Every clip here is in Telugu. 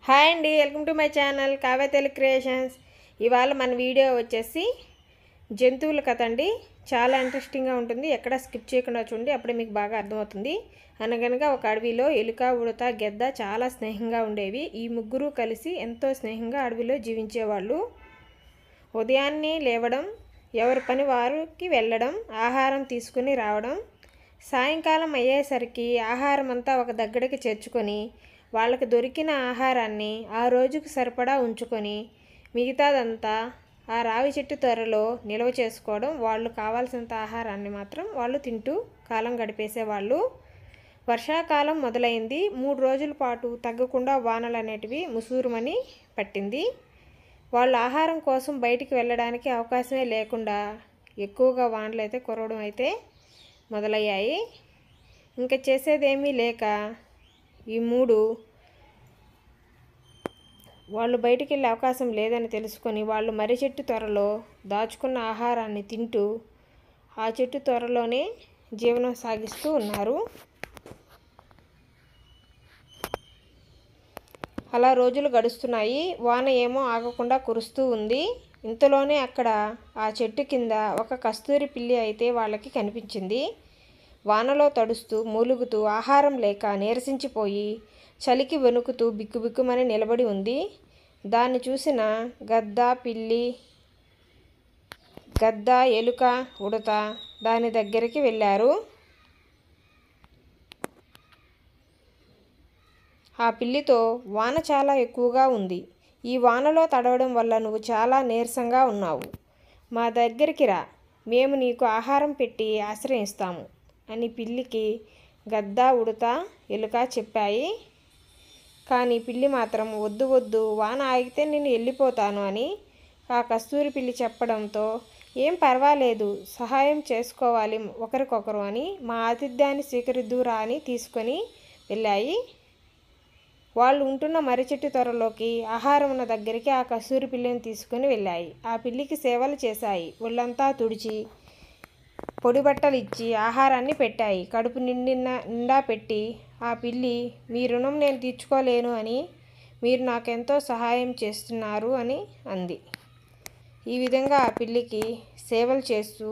హాయ్ అండి, welcome to my channel Kavya Telugu creations. ఇవాళ మన వీడియో వచ్చేసి జంతువుల కథ అండి. చాలా ఇంట్రెస్టింగ్గా ఉంటుంది. ఎక్కడ స్కిప్ చేయకుండా చూడండి, అప్పుడే మీకు బాగా అర్థమవుతుంది. అనగనగా ఒక అడవిలో ఎలుక, ఉడత, గెద్ద చాలా స్నేహంగా ఉండేవి. ఈ ముగ్గురు కలిసి ఎంతో స్నేహంగా అడవిలో జీవించేవాళ్ళు. ఉదయాన్నే లేవడం, ఎవరి పని వారికి వెళ్ళడం, ఆహారం తీసుకుని రావడం, సాయంకాలం అయ్యేసరికి ఆహారం అంతా ఒక దగ్గరికి చేర్చుకొని వాళ్ళకి దొరికిన ఆహారాన్ని ఆ రోజుకు సరిపడా ఉంచుకొని మిగతాదంతా ఆ రావి చెట్టు త్వరలో నిల్వ చేసుకోవడం. వాళ్ళు కావాల్సినంత ఆహారాన్ని మాత్రం వాళ్ళు తింటూ కాలం గడిపేసేవాళ్ళు. వర్షాకాలం మొదలైంది. 3 రోజుల పాటు తగ్గకుండా వానలు అనేటివి ముసూరుమని పట్టింది. వాళ్ళు ఆహారం కోసం బయటికి వెళ్ళడానికి అవకాశమే లేకుండా ఎక్కువగా వానలు అయితే కురవడం అయితే మొదలయ్యాయి. ఇంకా చేసేదేమీ లేక ఈ 3 వాళ్ళు బయటికి వెళ్ళే అవకాశం లేదని తెలుసుకొని వాళ్ళు మర్రి చెట్టు త్వరలో దాచుకున్న ఆహారాన్ని తింటూ ఆ చెట్టు త్వరలోనే జీవనం సాగిస్తూ ఉన్నారు. అలా రోజులు గడుస్తున్నాయి. వాన ఏమో ఆగకుండా కురుస్తూ ఉంది. ఇంతలోనే అక్కడ ఆ చెట్టు కింద ఒక కస్తూరి పిల్లి అయితే వాళ్ళకి కనిపించింది. వానలో తడుస్తూ మూలుగుతూ ఆహారం లేక నీరసించిపోయి చలికి వణుకుతూ బిక్కుబిక్కుమని నిలబడి ఉంది. దాన్ని చూసిన గద్ద, ఎలుక, ఉడత దాని దగ్గరికి వెళ్ళారు. ఆ పిల్లితో, వాన చాలా ఎక్కువగా ఉంది. ఈ వానలో తడవడం వల్ల నువ్వు చాలా నీరసంగా ఉన్నావు. మా దగ్గరికి రా, మేము నీకు ఆహారం పెట్టి ఆశ్రయిస్తాము అని పిల్లికి గద్ద, ఉడత, ఎలుక చెప్పాయి. కానీ పిల్లి మాత్రం వద్దు వద్దు, వాన ఆగితే నేను వెళ్ళిపోతాను అని ఆ కస్తూరి పిల్లి చెప్పడంతో, ఏం పర్వాలేదు, సహాయం చేసుకోవాలి ఒకరికొకరు అని మా ఆతిథ్యాన్ని స్వీకరిద్దురా అని తీసుకొని వెళ్ళాయి. వాళ్ళు ఉంటున్న మర్రి చెట్టు త్వరలోకి ఆహారం ఉన్న దగ్గరికి ఆ కస్తూరి పిల్లిని తీసుకొని వెళ్ళాయి. ఆ పిల్లికి సేవలు చేశాయి. ఒళ్ళంతా తుడిచి పొడి బట్టలు ఇచ్చి ఆహారాన్ని పెట్టాయి. కడుపు నిండా పెట్టి ఆ పిల్లి, మీ రుణం నేను తీర్చుకోలేను అని, మీరు నాకెంతో సహాయం చేస్తున్నారు అని అంది. ఈ విధంగా ఆ పిల్లికి సేవలు చేస్తూ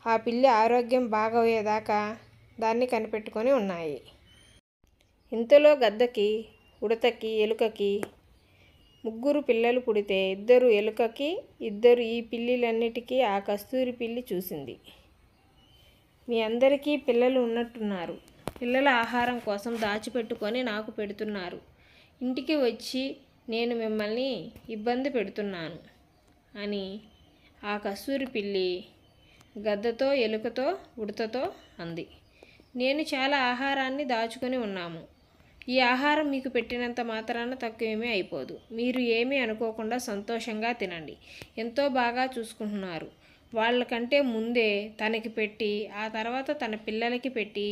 ఆ పిల్లి ఆరోగ్యం బాగయ్యేదాకా దాన్ని కనిపెట్టుకొని ఉన్నాయి. ఇంతలో గద్దకి, ఉడతకి, ఎలుకకి 3 పిల్లలు పుడితే 2 ఎలుకకి, 2 ఈ పిల్లిలన్నిటికీ ఆ కస్తూరి పిల్లి చూసింది. మీ అందరికీ పిల్లలు ఉన్నట్టున్నారు. పిల్లల ఆహారం కోసం దాచిపెట్టుకొని నాకు పెడుతున్నారు. ఇంటికి వచ్చి నేను మిమ్మల్ని ఇబ్బంది పెడుతున్నాను అని ఆ కస్తూరి పిల్లి గద్దతో, ఎలుకతో, ఉడతతో అంది. నేను చాలా ఆహారాన్ని దాచుకొని ఉన్నాము. ఈ ఆహారం మీకు పెట్టినంత మాత్రాన తక్కువేమీ అయిపోదు. మీరు ఏమీ అనుకోకుండా సంతోషంగా తినండి. ఎంతో బాగా చూసుకుంటున్నారు. వాళ్ళకంటే ముందే తనకి పెట్టి ఆ తర్వాత తన పిల్లలకి పెట్టి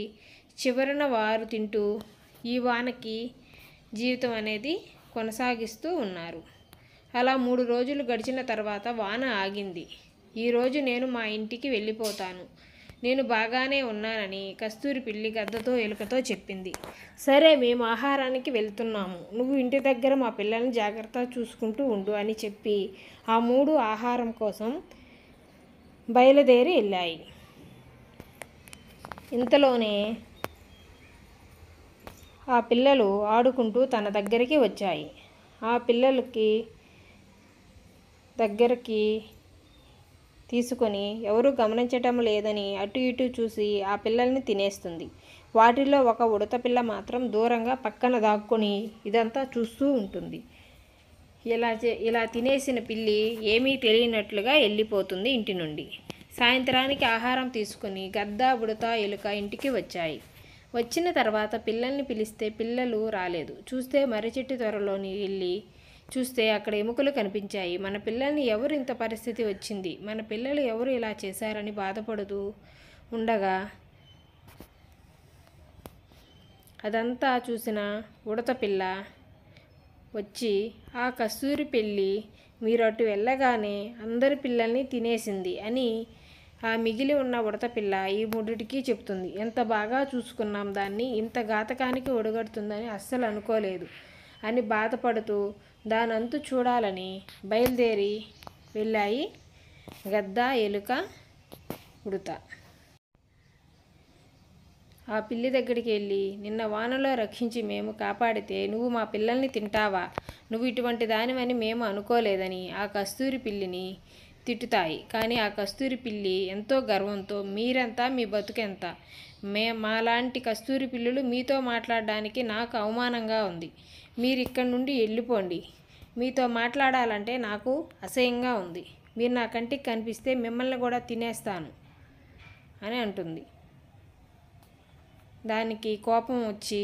చివరన వారు తింటూ ఈ వానకి జీవితం అనేది కొనసాగిస్తూ ఉన్నారు. అలా 3 రోజులు గడిచిన తర్వాత వాన ఆగింది. ఈరోజు నేను మా ఇంటికి వెళ్ళిపోతాను. నేను బాగానే ఉన్నానని కస్తూరి పిల్లి గద్దతో, ఎలుకతో చెప్పింది. సరే, మేము ఆహారానికి వెళ్తున్నాము. నువ్వు ఇంటి దగ్గర మా పిల్లల్ని జాగ్రత్తగా చూసుకుంటూ ఉండు అని చెప్పి ఆ 3 ఆహారం కోసం బయలుదేరి వెళ్ళాయి. ఇంతలోనే ఆ పిల్లలు ఆడుకుంటూ తన దగ్గరికి వచ్చాయి. ఆ పిల్లలకి దగ్గరికి తీసుకొని ఎవరూ గమనించటం లేదని అటు ఇటు చూసి ఆ పిల్లల్ని తినేస్తుంది. వాటిలో ఒక ఉడత పిల్ల మాత్రం దూరంగా పక్కన దాక్కుని ఇదంతా చూస్తూ ఉంటుంది. ఇలా తినేసిన పిల్లి ఏమీ తెలియనట్లుగా వెళ్ళిపోతుంది ఇంటి నుండి. సాయంత్రానికి ఆహారం తీసుకుని గద్ద, ఉడత, ఎలుక ఇంటికి వచ్చాయి. వచ్చిన తర్వాత పిల్లల్ని పిలిస్తే పిల్లలు రాలేదు. చూస్తే మర్రి చెట్టు త్వరలోని వెళ్ళి చూస్తే అక్కడ ఎముకలు కనిపించాయి. మన పిల్లల్ని ఎవరు ఇంత పరిస్థితి వచ్చింది, మన పిల్లలు ఎవరు ఇలా చేశారని బాధపడుతూ ఉండగా అదంతా చూసిన ఉడత పిల్ల వచ్చి, ఆ కస్తూరి పిల్లి మీరు అటు వెళ్ళగానే అందరి పిల్లల్ని తినేసింది అని ఆ మిగిలి ఉన్న ఉడత పిల్ల ఈ 3టికి చెప్తుంది. ఎంత బాగా చూసుకున్నాం దాన్ని, ఇంత ఘాతకానికి ఒడగడుతుందని అస్సలు అనుకోలేదు అని బాధపడుతూ దానంతు చూడాలని బయలుదేరి వెళ్ళాయి గద్ద, ఎలుక, ఉడత. ఆ పిల్లి దగ్గరికి వెళ్ళి, నిన్న వానలో రక్షించి మేము కాపాడితే నువ్వు మా పిల్లల్ని తింటావా? నువ్వు ఇటువంటి దానివని మేము అనుకోలేదని ఆ కస్తూరి పిల్లిని తిట్టుతాయి. కానీ ఆ కస్తూరి పిల్లి ఎంతో గర్వంతో, మీరెంత, మీ బతుకెంత, మాలాంటి కస్తూరి పిల్లులు మీతో మాట్లాడడానికి నాకు అవమానంగా ఉంది. మీరు ఇక్కడి నుండి వెళ్ళిపోండి. మీతో మాట్లాడాలంటే నాకు అసహ్యంగా ఉంది. మీరు నా కంటికి కనిపిస్తే మిమ్మల్ని కూడా తినేస్తాను అని అంటుంది. దానికి కోపం వచ్చి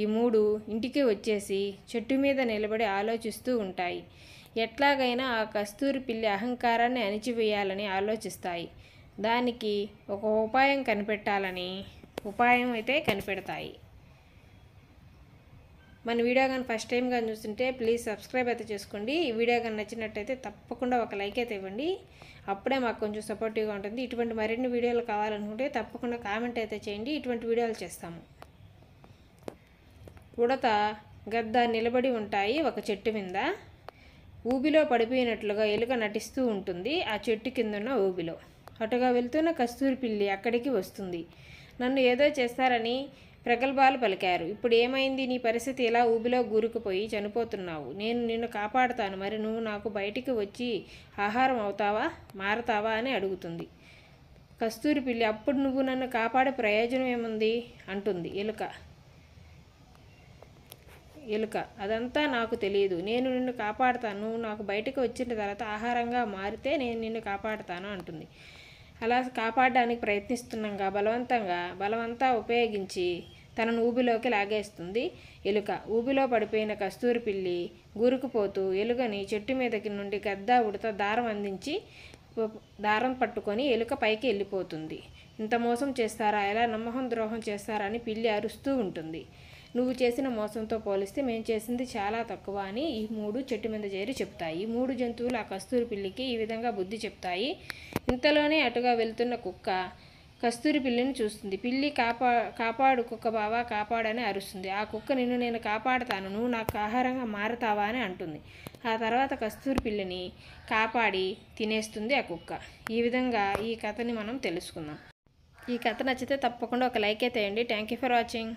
ఈ మూడు ఇంటికి వచ్చేసి చెట్టు మీద నిలబడి ఆలోచిస్తూ ఉంటాయి. ఎట్లాగైనా ఆ కస్తూరి పిల్లి అహంకారాన్ని అణిచివేయాలని ఆలోచిస్తాయి. దానికి ఒక ఉపాయం అయితే కనిపెడతాయి. మన వీడియో కానీ ఫస్ట్ టైం కానీ చూస్తుంటే ప్లీజ్ సబ్స్క్రైబ్ అయితే చేసుకోండి. ఈ వీడియో కానీ నచ్చినట్టయితే తప్పకుండా ఒక లైక్ అయితే ఇవ్వండి. అప్పుడే మాకు కొంచెం సపోర్టివ్గా ఉంటుంది. ఇటువంటి మరిన్ని వీడియోలు కావాలనుకుంటే తప్పకుండా కామెంట్ అయితే చేయండి. ఇటువంటి వీడియోలు చేస్తాము. ఉడత, గద్ద నిలబడి ఉంటాయి ఒక చెట్టు మీద. ఊబిలో పడిపోయినట్లుగా ఎలుక నటిస్తూ ఉంటుంది ఆ చెట్టు కిందున్న ఊబిలో. అటుగా వెళ్తున్న కస్తూరి పిల్లి అక్కడికి వస్తుంది. నన్ను ఏదో చేస్తారని ప్రగల్భాలు పలికారు. ఇప్పుడు ఏమైంది? నీ పరిస్థితి ఇలా ఊబిలో గూరుకుపోయి చనిపోతున్నావు. నేను నిన్ను కాపాడుతాను. మరి నువ్వు నాకు బయటికి వచ్చి ఆహారం మారతావా అని అడుగుతుంది. కస్తూరి పిల్లి, అప్పుడు నువ్వు నన్ను కాపాడే ప్రయోజనం ఏముంది అంటుంది. ఎలుక, అదంతా నాకు తెలియదు. నేను నిన్ను కాపాడుతాను. నువ్వు నాకు బయటకు వచ్చిన తర్వాత ఆహారంగా మారితే నేను నిన్ను కాపాడుతాను అంటుంది. అలా కాపాడడానికి ప్రయత్నిస్తున్నాగా బలవంతా ఉపయోగించి తనను ఊబిలోకి లాగేస్తుంది ఎలుక. ఊబిలో పడిపోయిన కస్తూరి పిల్లి గూరుకుపోతూ ఎలుకని చెట్టు మీదకి నుండి గద్ద, ఉడత దారం పట్టుకొని ఎలుక పైకి వెళ్ళిపోతుంది. ఇంత మోసం చేస్తారా? ఎలా నమ్మకం ద్రోహం చేస్తారా అని పిల్లి అరుస్తూ ఉంటుంది. నువ్వు చేసిన మోసంతో పోలిస్తే మేము చేసింది చాలా తక్కువ అని ఈ మూడు చెట్టు మీద చేరి చెప్తాయి. ఈ మూడు జంతువులు ఆ కస్తూరి పిల్లికి ఈ విధంగా బుద్ధి చెప్తాయి. ఇంతలోనే అటుగా వెళ్తున్న కుక్క కస్తూరి పిల్లిని చూస్తుంది. పిల్లి, కాపాడు కుక్క బావా, కాపాడని అరుస్తుంది. ఆ కుక్క, నిన్ను నేను కాపాడుతాను, నువ్వు నాకు ఆహారంగా మారుతావా అని అంటుంది. ఆ తర్వాత కస్తూరి పిల్లిని కాపాడి తినేస్తుంది ఆ కుక్క. ఈ విధంగా ఈ కథని మనం తెలుసుకుందాం. ఈ కథ నచ్చితే తప్పకుండా ఒక లైక్ అయితే వేయండి. Thank you for watching.